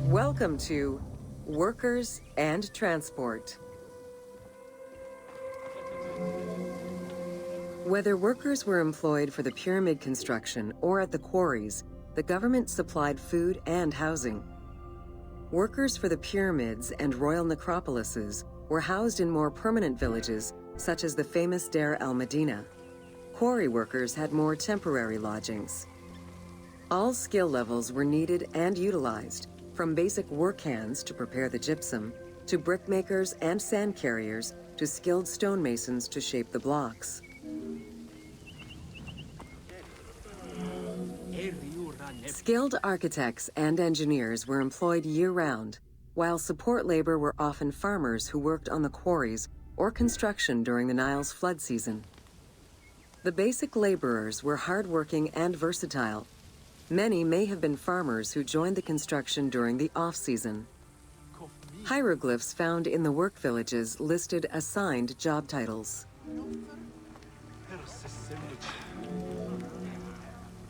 Welcome to Workers and Transport. Whether workers were employed for the pyramid construction or at the quarries, the government supplied food and housing. Workers for the pyramids and royal necropolises were housed in more permanent villages, such as the famous Deir el-Medina. Quarry workers had more temporary lodgings. All skill levels were needed and utilized, from basic work hands to prepare the gypsum, to brickmakers and sand carriers, to skilled stonemasons to shape the blocks. Skilled architects and engineers were employed year-round, while support labor were often farmers who worked on the quarries or construction during the Nile's flood season. The basic laborers were hardworking and versatile. Many may have been farmers who joined the construction during the off-season. Hieroglyphs found in the work villages listed assigned job titles.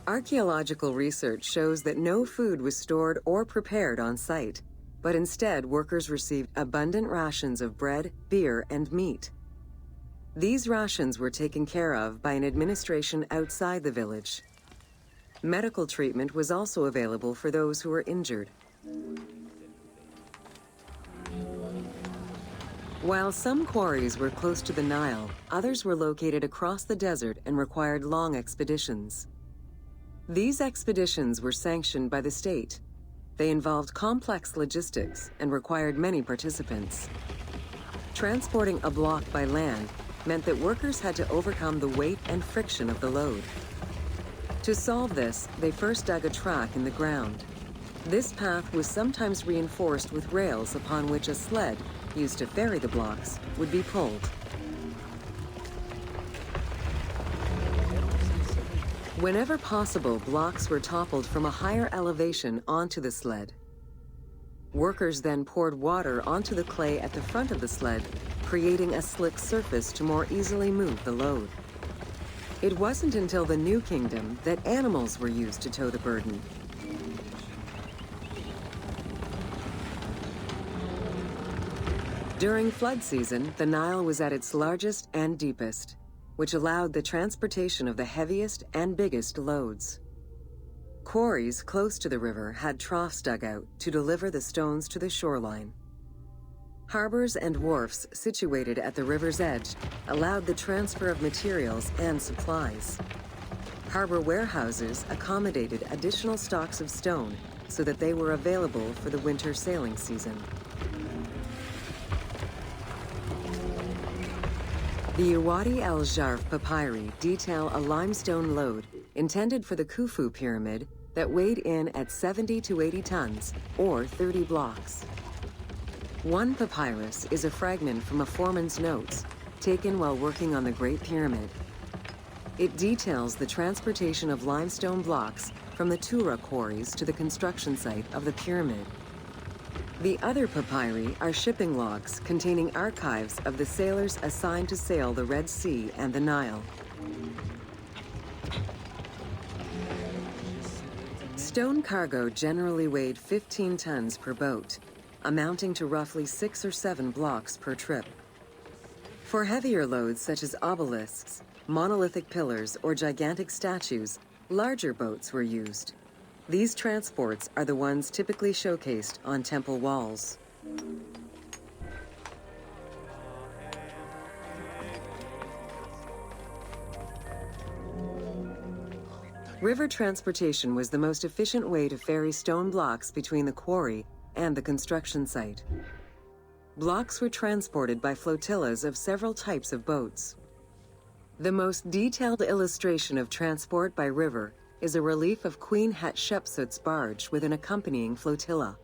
Archaeological research shows that no food was stored or prepared on site, but instead workers received abundant rations of bread, beer, and meat. These rations were taken care of by an administration outside the village. Medical treatment was also available for those who were injured. While some quarries were close to the Nile, others were located across the desert and required long expeditions. These expeditions were sanctioned by the state. They involved complex logistics and required many participants. Transporting a block by land meant that workers had to overcome the weight and friction of the load. To solve this, they first dug a track in the ground. This path was sometimes reinforced with rails upon which a sled, used to ferry the blocks, would be pulled. Whenever possible, blocks were toppled from a higher elevation onto the sled. Workers then poured water onto the clay at the front of the sled, creating a slick surface to more easily move the load. It wasn't until the New Kingdom that animals were used to tow the burden. During flood season, the Nile was at its largest and deepest, which allowed the transportation of the heaviest and biggest loads. Quarries close to the river had troughs dug out to deliver the stones to the shoreline. Harbors and wharfs situated at the river's edge allowed the transfer of materials and supplies. Harbor warehouses accommodated additional stocks of stone so that they were available for the winter sailing season. The Uwadi el-Jarf papyri detail a limestone load intended for the Khufu pyramid that weighed in at 70 to 80 tons, or 30 blocks. One papyrus is a fragment from a foreman's notes taken while working on the Great Pyramid. It details the transportation of limestone blocks from the Tura quarries to the construction site of the pyramid. The other papyri are shipping logs containing archives of the sailors assigned to sail the Red Sea and the Nile. Stone cargo generally weighed 15 tons per boat, amounting to roughly 6 or 7 blocks per trip. For heavier loads such as obelisks, monolithic pillars, or gigantic statues, larger boats were used. These transports are the ones typically showcased on temple walls. River transportation was the most efficient way to ferry stone blocks between the quarry and the construction site. Blocks were transported by flotillas of several types of boats. The most detailed illustration of transport by river is a relief of Queen Hatshepsut's barge with an accompanying flotilla.